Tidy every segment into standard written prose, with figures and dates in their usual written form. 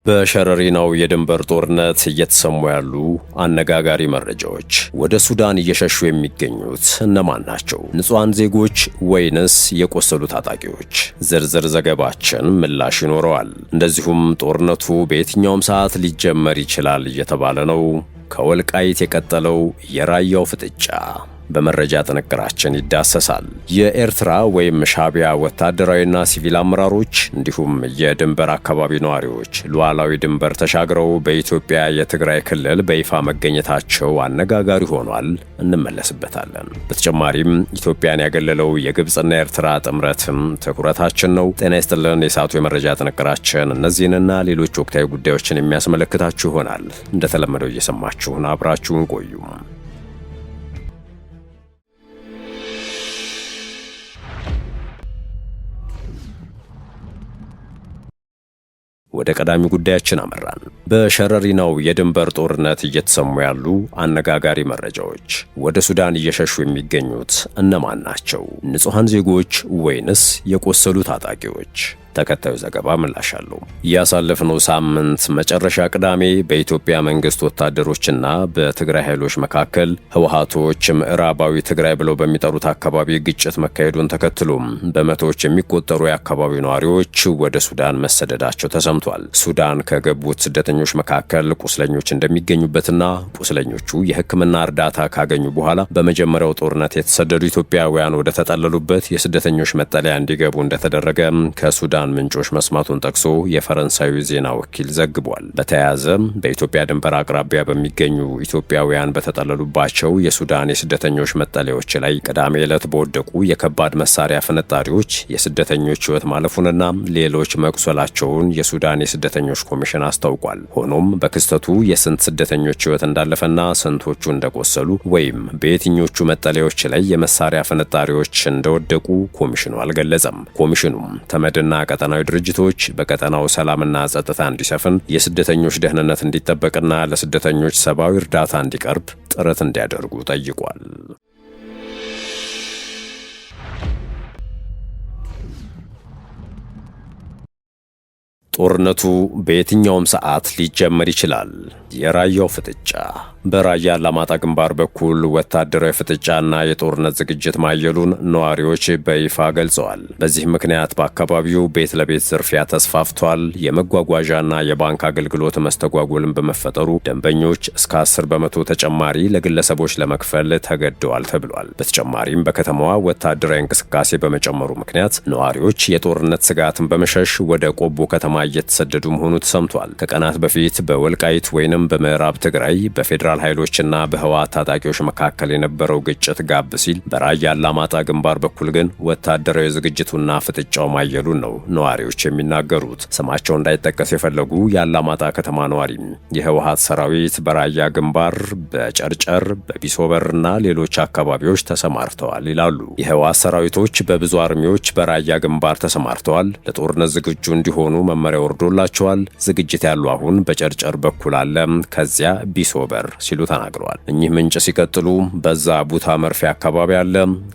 በሸረሪናው የድንበር ጦርነት እየተሰሙ ያሉ አነጋጋሪ መረጃዎች። ወደ ሱዳን እየሸሹ የሚገኙት እነማን ናቸው? ንጹሃን ዜጎች ወይንስ የቆሰሉ ታጣቂዎች? ዝርዝር ዘገባችን ምላሽ ይኖረዋል። እንደዚሁም ጦርነቱ በየትኛውም ሰዓት ሊጀመር ይችላል እየተባለ ነው። ከወልቃይት የቀጠለው የራያው ፍጥጫ በመረጃ ጥንቅራችን ይዳሰሳል። የኤርትራ ወይም ሻዕቢያ ወታደራዊና ሲቪል አመራሮች እንዲሁም የድንበር አካባቢ ነዋሪዎች ሉዓላዊ ድንበር ተሻግረው በኢትዮጵያ የትግራይ ክልል በይፋ መገኘታቸው አነጋጋሪ ሆኗል። እንመለስበታለን። በተጨማሪም ኢትዮጵያን ያገለለው የግብፅና የኤርትራ ጥምረትም ትኩረታችን ነው። ጤና ይስጥልን። የሰዓቱ የመረጃ ጥንቅራችን እነዚህንና ሌሎች ወቅታዊ ጉዳዮችን የሚያስመለክታችሁ ይሆናል። እንደተለመደው እየሰማችሁን አብራችሁን ቆዩ። ወደ ቀዳሚ ጉዳያችን አመራን። በሸረሪናው የድንበር ጦርነት እየተሰሙ ያሉ አነጋጋሪ መረጃዎች። ወደ ሱዳን እየሸሹ የሚገኙት እነማን ናቸው? ንጹሃን ዜጎች ወይንስ የቆሰሉ ታጣቂዎች? ተከታዩ ዘገባ ምላሽ አለው። ያሳለፍነው ሳምንት መጨረሻ ቅዳሜ በኢትዮጵያ መንግስት ወታደሮችና በትግራይ ኃይሎች መካከል ህወሓቶች ምዕራባዊ ትግራይ ብለው በሚጠሩት አካባቢ ግጭት መካሄዱን ተከትሎም በመቶዎች የሚቆጠሩ የአካባቢው ነዋሪዎች ወደ ሱዳን መሰደዳቸው ተሰምቷል። ሱዳን ከገቡት ስደተኞች መካከል ቁስለኞች እንደሚገኙበትና ቁስለኞቹ የሕክምና እርዳታ ካገኙ በኋላ በመጀመሪያው ጦርነት የተሰደዱ ኢትዮጵያውያን ወደ ተጠለሉበት የስደተኞች መጠለያ እንዲገቡ እንደተደረገ ከሱዳን ምንጮች መስማቱን ጠቅሶ የፈረንሳዩ ዜና ወኪል ዘግቧል። በተያያዘ በኢትዮጵያ ድንበር አቅራቢያ በሚገኙ ኢትዮጵያውያን በተጠለሉባቸው የሱዳን የስደተኞች መጠለያዎች ላይ ቅዳሜ ዕለት በወደቁ የከባድ መሳሪያ ፍንጣሪዎች የስደተኞች ሕይወት ማለፉንና ሌሎች መቁሰላቸውን የሱዳን የስደተኞች ኮሚሽን አስታውቋል። ሆኖም በክስተቱ የስንት ስደተኞች ሕይወት እንዳለፈና ስንቶቹ እንደቆሰሉ ወይም በየትኞቹ መጠለያዎች ላይ የመሳሪያ ፍንጣሪዎች እንደወደቁ ኮሚሽኑ አልገለጸም። ኮሚሽኑም ተመድና ቀጠናዊ ድርጅቶች በቀጠናው ሰላምና ጸጥታ እንዲሰፍን፣ የስደተኞች ደህንነት እንዲጠበቅና ለስደተኞች ሰብአዊ እርዳታ እንዲቀርብ ጥረት እንዲያደርጉ ጠይቋል። ጦርነቱ በየትኛውም ሰዓት ሊጀመር ይችላል። የራያው ፍጥጫ። በራያ አላማጣ ግንባር በኩል ወታደራዊ ፍጥጫና የጦርነት ዝግጅት ማየሉን ነዋሪዎች በይፋ ገልጸዋል። በዚህ ምክንያት በአካባቢው ቤት ለቤት ዝርፊያ ተስፋፍቷል። የመጓጓዣና የባንክ አገልግሎት መስተጓጎልን በመፈጠሩ ደንበኞች እስከ 10 በመቶ ተጨማሪ ለግለሰቦች ለመክፈል ተገደዋል ተብሏል። በተጨማሪም በከተማዋ ወታደራዊ እንቅስቃሴ በመጨመሩ ምክንያት ነዋሪዎች የጦርነት ስጋትን በመሸሽ ወደ ቆቦ ከተማ እየተሰደዱ መሆኑ ተሰምቷል። ከቀናት በፊት በወልቃይት ወይንም በምዕራብ ትግራይ በፌዴራል ኃይሎችና በህወሓት ታጣቂዎች መካከል የነበረው ግጭት ጋብ ሲል በራያ አላማጣ ግንባር በኩል ግን ወታደራዊ ዝግጅቱና ፍጥጫው ማየሉን ነው ነዋሪዎች የሚናገሩት። ስማቸው እንዳይጠቀስ የፈለጉ የአላማጣ ከተማ ነዋሪ የህወሓት ሰራዊት በራያ ግንባር፣ በጨርጨር፣ በቢሶበርና ሌሎች አካባቢዎች ተሰማርተዋል ይላሉ። የህወሓት ሰራዊቶች በብዙ አርሚዎች በራያ ግንባር ተሰማርተዋል። ለጦርነት ዝግጁ እንዲሆኑ መመሪያ ወርዶላቸዋል። ዝግጅት ያሉ አሁን በጨርጨር በኩል አለ፣ ከዚያ ቢሶበር ሲሉ ተናግረዋል። እኚህ ምንጭ ሲቀጥሉ በዛ ቡታ መርፌ አካባቢ አለ፣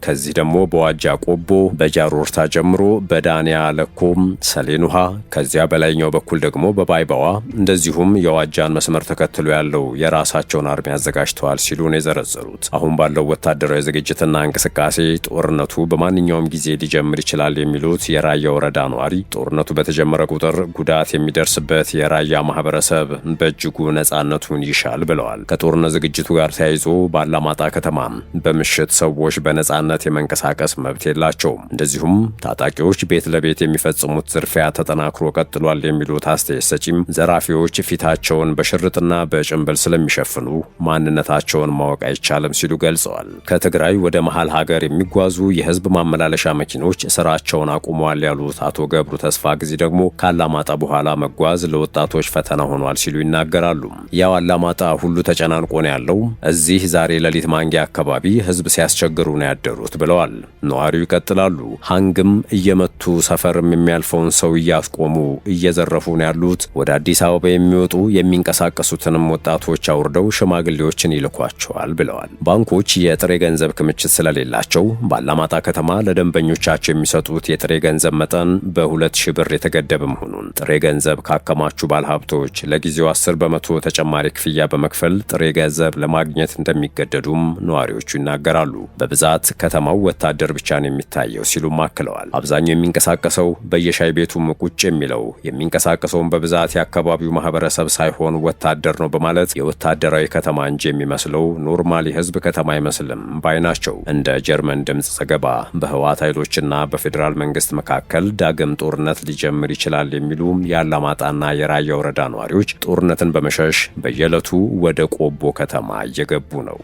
ከዚህ ደግሞ በዋጃ ቆቦ፣ በጃሮርታ ጀምሮ በዳንያ ለኮም፣ ሰሌን ውሃ፣ ከዚያ በላይኛው በኩል ደግሞ በባይባዋ እንደዚሁም የዋጃን መስመር ተከትሎ ያለው የራሳቸውን አርሚ አዘጋጅተዋል ሲሉ ነው የዘረዘሩት። አሁን ባለው ወታደራዊ ዝግጅትና እንቅስቃሴ ጦርነቱ በማንኛውም ጊዜ ሊጀምር ይችላል የሚሉት የራያ ወረዳ ነዋሪ ጦርነቱ በተጀመረ ቁጥር ጉዳት የሚደርስበት የራያ ማህበረሰብ በእጅጉ ነጻነቱን ይሻል ብለዋል። ከጦርነት ዝግጅቱ ጋር ተያይዞ ባላማጣ ከተማ በምሽት ሰዎች በነጻነት የመንቀሳቀስ መብት የላቸውም። እንደዚሁም ታጣቂዎች ቤት ለቤት የሚፈጽሙት ዝርፊያ ተጠናክሮ ቀጥሏል የሚሉት አስተያየት ሰጪም ዘራፊዎች ፊታቸውን በሽርጥና በጭንብል ስለሚሸፍኑ ማንነታቸውን ማወቅ አይቻልም ሲሉ ገልጸዋል። ከትግራይ ወደ መሃል ሀገር የሚጓዙ የህዝብ ማመላለሻ መኪኖች ስራቸውን አቁመዋል ያሉት አቶ ገብሩ ተስፋ ጊዜ ደግሞ ካላማጣ በኋላ መጓዝ ለወጣቶች ፈተና ሆኗል ሲሉ ይናገራሉ። ያው አላማጣ ሁሉ ተጨናንቆ ነው ያለው። እዚህ ዛሬ ሌሊት ማንጊያ አካባቢ ህዝብ ሲያስቸግሩ ነው ያደሩት ብለዋል። ነዋሪው ይቀጥላሉ። ሃንግም እየመቱ ሰፈርም የሚያልፈውን ሰው እያስቆሙ እየዘረፉ ነው ያሉት። ወደ አዲስ አበባ የሚወጡ የሚንቀሳቀሱትንም ወጣቶች አውርደው ሽማግሌዎችን ይልኳቸዋል ብለዋል። ባንኮች የጥሬ ገንዘብ ክምችት ስለሌላቸው ባላማጣ ከተማ ለደንበኞቻቸው የሚሰጡት የጥሬ ገንዘብ መጠን በ2000 ብር የተገደበ መሆኑን ጥሬ ገንዘብ ካከማቹ ባለሀብቶች ለጊዜው 10 በመቶ ተጨማሪ ክፍያ በመክፈል ጥሬ ገንዘብ ለማግኘት እንደሚገደዱም ነዋሪዎቹ ይናገራሉ። በብዛት ከተማው ወታደር ብቻ ነው የሚታየው ሲሉም አክለዋል። አብዛኛው የሚንቀሳቀሰው በየሻይ ቤቱም ቁጭ የሚለው የሚንቀሳቀሰውን በብዛት የአካባቢው ማህበረሰብ ሳይሆን ወታደር ነው በማለት የወታደራዊ ከተማ እንጂ የሚመስለው ኖርማል የህዝብ ከተማ አይመስልም ባይ ናቸው። እንደ ጀርመን ድምፅ ዘገባ በህወሓት ኃይሎችና በፌዴራል መንግስት መካከል ዳግም ጦርነት ሊጀምር ይችላል የሚሉ የአላማጣና የራያ ወረዳ ነዋሪዎች ጦርነትን በመሸሽ በየዕለቱ ወደ ቆቦ ከተማ እየገቡ ነው።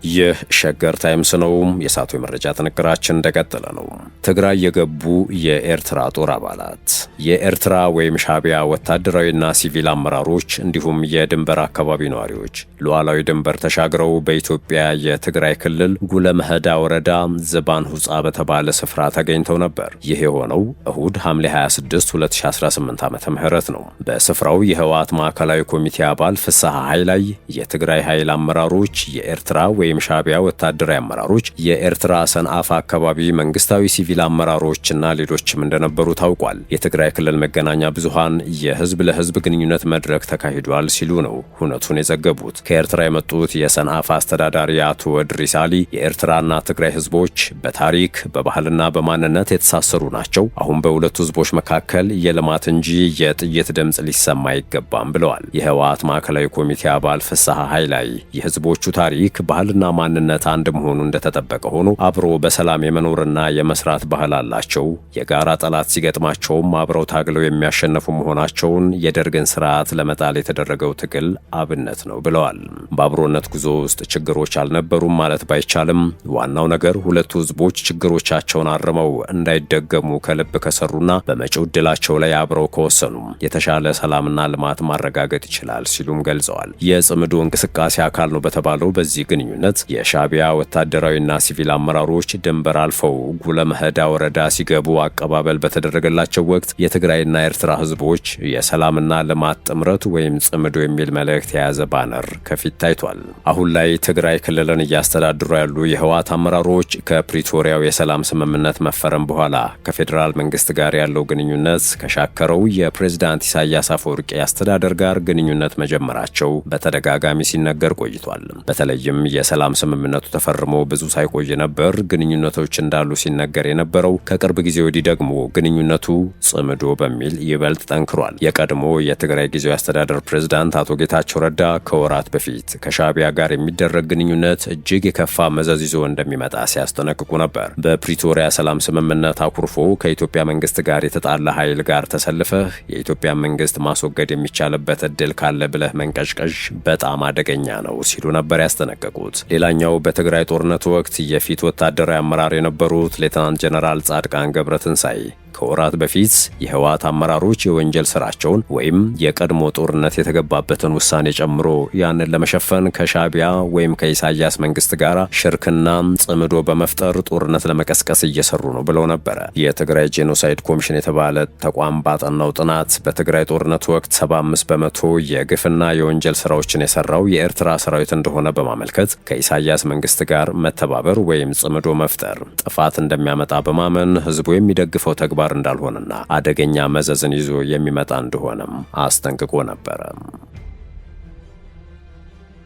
ይህ ሸገር ታይምስ ነው። የሳቱ የመረጃ ጥንቅራችን እንደቀጠለ ነው። ትግራይ የገቡ የኤርትራ ጦር አባላት የኤርትራ ወይም ሻዕቢያ ወታደራዊና ሲቪል አመራሮች እንዲሁም የድንበር አካባቢ ነዋሪዎች ሉዓላዊ ድንበር ተሻግረው በኢትዮጵያ የትግራይ ክልል ጉለመህዳ ወረዳ ዝባን ሁጻ በተባለ ስፍራ ተገኝተው ነበር። ይህ የሆነው እሁድ ሐምሌ 26 2018 ዓመተ ምህረት ነው። በስፍራው የህወሓት ማዕከላዊ ኮሚቴ አባል ፍስሐ ኃይላይ፣ የትግራይ ኃይል አመራሮች፣ የኤርትራ ወይም ሻዕቢያ ወታደራዊ አመራሮች፣ የኤርትራ ሰንአፍ አካባቢ መንግስታዊ ሲቪል አመራሮችና ሌሎችም እንደነበሩ ታውቋል። የትግራይ ክልል መገናኛ ብዙሃን የህዝብ ለህዝብ ግንኙነት መድረክ ተካሂዷል ሲሉ ነው ሁነቱን የዘገቡት። ከኤርትራ የመጡት የሰንአፍ አስተዳዳሪ አቶ ወድሪስ አሊ የኤርትራና ትግራይ ህዝቦች በታሪክ በባህልና በማንነት የተሳሰሩ ናቸው። አሁን በሁለቱ ህዝቦች መካከል የልማት እንጂ የጥይት ድምፅ ሊሰማ አይገባም ብለዋል። የህወሓት ማዕከላዊ ኮሚቴ አባል ፍስሐ ኃይላይ የህዝቦቹ ታሪክ ባህልና ማንነት አንድ መሆኑ እንደተጠበቀ ሆኖ አብሮ በሰላም የመኖርና የመስራት ባህል አላቸው። የጋራ ጠላት ሲገጥማቸውም አብረው ታግለው የሚያሸነፉ መሆናቸውን የደርግን ስርዓት ለመጣል የተደረገው ትግል አብነት ነው ብለዋል። በአብሮነት ጉዞ ውስጥ ችግሮች አልነበሩም ማለት ባይቻልም ዋናው ነገር ሁለቱ ህዝቦች ችግሮቻቸውን አርመው እንዳይደገሙ ከልብ ከሰሩና በመጪው ዕድላቸው ላይ አብረው ከወሰኑ የተሻለ ሰላምና ልማት ማረጋገጥ ይችላል ሲሉም ገልጸዋል። የጽምዶ እንቅስቃሴ አካል ነው በተባለው በዚህ ግንኙነት የሻዕቢያ ወታደራዊና ሲቪል አመራሮች ድንበር አልፈው ጉለመህዳ ወረዳ ሲገቡ አቀባበል በተደረገላቸው ወቅት የትግራይና ኤርትራ ህዝቦች የሰላምና ልማት ጥምረት ወይም ጽምዶ የሚል መልእክት የያዘ ባነር ከፊት ታይቷል። አሁን ላይ ትግራይ ክልልን እያስተዳድሩ ያሉ የህወሓት አመራሮች ከፕሪቶሪያው የሰላም ስምምነት መፈረም በኋላ ከፌዴራል መንግስት ጋር ያለው ግንኙነት ከሻከረው የፕሬዝዳንት ኢሳያስ አፈወርቂ አስተዳደር ጋር ግንኙነት መጀመራቸው በተደጋጋሚ ሲነገር ቆይቷል። በተለይም የሰላም ስምምነቱ ተፈርሞ ብዙ ሳይቆይ ነበር ግንኙነቶች እንዳሉ ሲነገር የነበረው። ከቅርብ ጊዜ ወዲህ ደግሞ ግንኙነቱ ጽምዶ በሚል ይበልጥ ጠንክሯል። የቀድሞ የትግራይ ጊዜያዊ አስተዳደር ፕሬዝዳንት አቶ ጌታቸው ረዳ ከወራት በፊት ከሻዕቢያ ጋር የሚደረግ ግንኙነት እጅግ የከፋ መዘዝ ይዞ እንደሚመጣ ሲያስጠነቅቁ ነበር። በፕሪቶሪያ ሰላም ስምምነት አኩርፎ ከኢትዮጵያ መንግስት ጋር የተጣላ ኃይል ጋር ተሰልፈህ የኢትዮጵያ መንግስት ማስወገድ የሚቻልበት እድል ካለ ብለህ መንቀዥቀዥ በጣም አደገኛ ነው ሲሉ ነበር ያስጠነቀቁት። ሌላኛው በትግራይ ጦርነት ወቅት የፊት ወታደራዊ አመራር የነበሩት ሌተናንት ጀነራል ጻድቃን ገብረትንሳኤ ከወራት በፊት የህወሓት አመራሮች የወንጀል ስራቸውን ወይም የቀድሞ ጦርነት የተገባበትን ውሳኔ ጨምሮ ያንን ለመሸፈን ከሻዕቢያ ወይም ከኢሳያስ መንግስት ጋር ሽርክና ጽምዶ በመፍጠር ጦርነት ለመቀስቀስ እየሰሩ ነው ብለው ነበረ። የትግራይ ጄኖሳይድ ኮሚሽን የተባለ ተቋም ባጠናው ጥናት በትግራይ ጦርነት ወቅት 75 በመቶ የግፍና የወንጀል ስራዎችን የሰራው የኤርትራ ሰራዊት እንደሆነ በማመልከት ከኢሳያስ መንግስት ጋር መተባበር ወይም ጽምዶ መፍጠር ጥፋት እንደሚያመጣ በማመን ህዝቡ የሚደግፈው ተግባር እንዳልሆነና አደገኛ መዘዝን ይዞ የሚመጣ እንደሆነም አስጠንቅቆ ነበረ።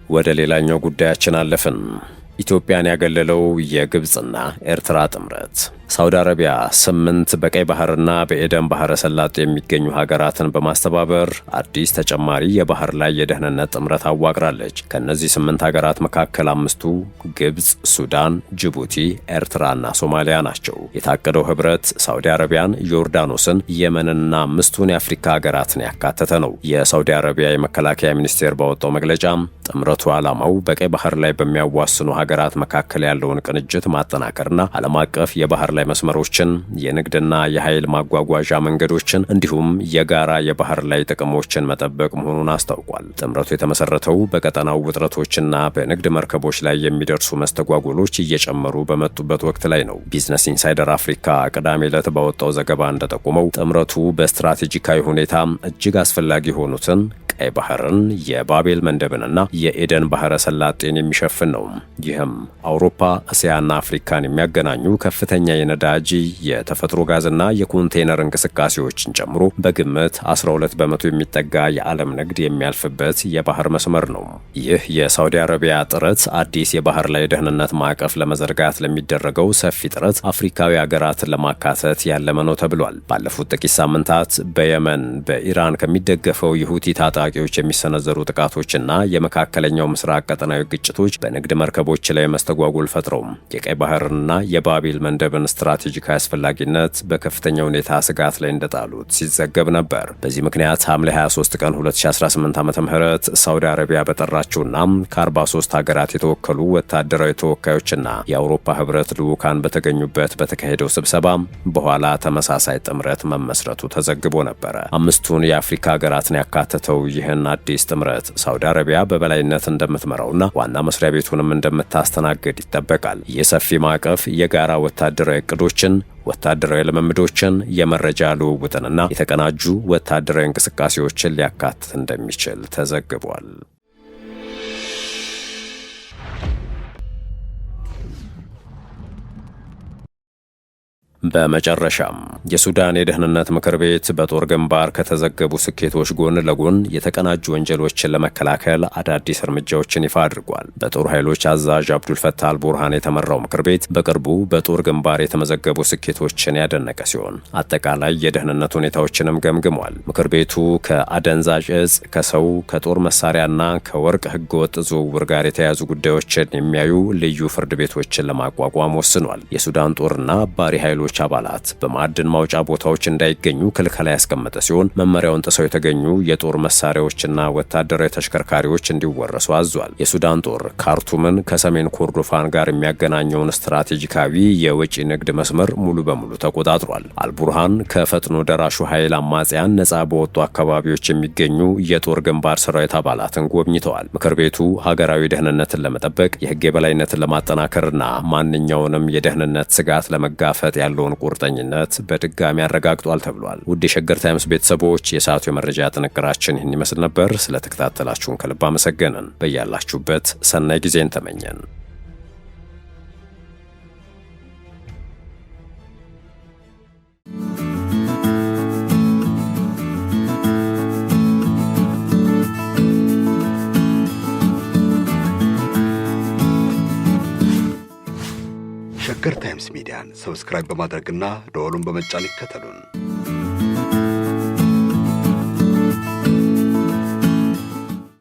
ወደ ሌላኛው ጉዳያችን አለፍን። ኢትዮጵያን ያገለለው የግብጽና ኤርትራ ጥምረት ሳውዲ አረቢያ 8 በቀይ ባህርና በኤደን ባህረ ሰላጤ የሚገኙ ሀገራትን በማስተባበር አዲስ ተጨማሪ የባህር ላይ የደህንነት ጥምረት አዋቅራለች። ከነዚህ 8 ሀገራት መካከል 5ቱ ግብጽ፣ ሱዳን፣ ጅቡቲ፣ ኤርትራና ሶማሊያ ናቸው። የታቀደው ህብረት ሳውዲ አረቢያን፣ ዮርዳኖስን፣ የመንና 5ቱን የአፍሪካ ሀገራትን ያካተተ ነው። የሳውዲ አረቢያ የመከላከያ ሚኒስቴር ባወጣው መግለጫ ጥምረቱ ዓላማው በቀይ ባህር ላይ በሚያዋስኑ ሀገራት መካከል ያለውን ቅንጅት ማጠናከርና ዓለም አቀፍ የባህር ላይ ላይ መስመሮችን፣ የንግድና የኃይል ማጓጓዣ መንገዶችን እንዲሁም የጋራ የባህር ላይ ጥቅሞችን መጠበቅ መሆኑን አስታውቋል። ጥምረቱ የተመሰረተው በቀጠናው ውጥረቶችና በንግድ መርከቦች ላይ የሚደርሱ መስተጓጎሎች እየጨመሩ በመጡበት ወቅት ላይ ነው። ቢዝነስ ኢንሳይደር አፍሪካ ቅዳሜ ዕለት ባወጣው ዘገባ እንደጠቆመው ጥምረቱ በስትራቴጂካዊ ሁኔታ እጅግ አስፈላጊ የሆኑትን ቀይ ባህርን፣ የባቤል መንደብንና የኤደን ባህረ ሰላጤን የሚሸፍን ነው። ይህም አውሮፓ፣ እስያና አፍሪካን የሚያገናኙ ከፍተኛ የነዳጅ የተፈጥሮ ጋዝና የኮንቴነር እንቅስቃሴዎችን ጨምሮ በግምት 12 በመቶ የሚጠጋ የዓለም ንግድ የሚያልፍበት የባህር መስመር ነው። ይህ የሳውዲ አረቢያ ጥረት አዲስ የባህር ላይ ደህንነት ማዕቀፍ ለመዘርጋት ለሚደረገው ሰፊ ጥረት አፍሪካዊ ሀገራትን ለማካተት ያለመ ነው ተብሏል። ባለፉት ጥቂት ሳምንታት በየመን በኢራን ከሚደገፈው የሁቲ ታጣቂዎች የሚሰነዘሩ ጥቃቶችና የመካከለኛው ምስራቅ ቀጠናዊ ግጭቶች በንግድ መርከቦች ላይ መስተጓጎል ፈጥረው የቀይ ባህርና የባቤል መንደብን ስትራቴጂካዊ አስፈላጊነት በከፍተኛ ሁኔታ ስጋት ላይ እንደጣሉት ሲዘገብ ነበር። በዚህ ምክንያት ሐምሌ 23 ቀን 2018 ዓ.ም ሳውዲ አረቢያ በጠራችውና ከ43 ሀገራት የተወከሉ ወታደራዊ ተወካዮችና የአውሮፓ ህብረት ልዑካን በተገኙበት በተካሄደው ስብሰባ በኋላ ተመሳሳይ ጥምረት መመስረቱ ተዘግቦ ነበረ። አምስቱን የአፍሪካ ሀገራትን ያካተተው ይህን አዲስ ጥምረት ሳውዲ አረቢያ በበላይነት እንደምትመራውና ዋና መስሪያ ቤቱንም እንደምታስተናግድ ይጠበቃል። ይህ ሰፊ ማዕቀፍ የጋራ ወታደራዊ እቅዶችን፣ ወታደራዊ ልምምዶችን፣ የመረጃ ልውውጥንና የተቀናጁ ወታደራዊ እንቅስቃሴዎችን ሊያካትት እንደሚችል ተዘግቧል። በመጨረሻም የሱዳን የደህንነት ምክር ቤት በጦር ግንባር ከተዘገቡ ስኬቶች ጎን ለጎን የተቀናጁ ወንጀሎችን ለመከላከል አዳዲስ እርምጃዎችን ይፋ አድርጓል። በጦር ኃይሎች አዛዥ አብዱልፈታህ አልቡርሃን የተመራው ምክር ቤት በቅርቡ በጦር ግንባር የተመዘገቡ ስኬቶችን ያደነቀ ሲሆን አጠቃላይ የደህንነት ሁኔታዎችንም ገምግሟል። ምክር ቤቱ ከአደንዛዥ እጽ፣ ከሰው፣ ከጦር መሳሪያና ከወርቅ ህገወጥ ዝውውር ጋር የተያያዙ ጉዳዮችን የሚያዩ ልዩ ፍርድ ቤቶችን ለማቋቋም ወስኗል። የሱዳን ጦርና ባሪ ኃይሎች አባላት በማዕድን ማውጫ ቦታዎች እንዳይገኙ ክልከላ ያስቀመጠ ሲሆን መመሪያውን ጥሰው የተገኙ የጦር መሳሪያዎችና ወታደራዊ ተሽከርካሪዎች እንዲወረሱ አዟል። የሱዳን ጦር ካርቱምን ከሰሜን ኮርዶፋን ጋር የሚያገናኘውን ስትራቴጂካዊ የወጪ ንግድ መስመር ሙሉ በሙሉ ተቆጣጥሯል። አልቡርሃን ከፈጥኖ ደራሹ ኃይል አማጽያን ነጻ በወጡ አካባቢዎች የሚገኙ የጦር ግንባር ሰራዊት አባላትን ጎብኝተዋል። ምክር ቤቱ ሀገራዊ ደህንነትን ለመጠበቅ የህግ የበላይነትን ለማጠናከርና ማንኛውንም የደህንነት ስጋት ለመጋፈጥ ያለው ቁርጠኝነት በድጋሚ አረጋግጧል ተብሏል። ውድ የሸገር ታይምስ ቤተሰቦች የሰዓቱ የመረጃ ጥንቅራችን ይህን ይመስል ነበር። ስለተከታተላችሁን ከልብ አመሰገንን። በያላችሁበት ሰናይ ጊዜን ተመኘን። ሸገር ታይምስ ሚዲያን ሰብስክራይብ በማድረግና ደወሉን በመጫን ይከተሉን።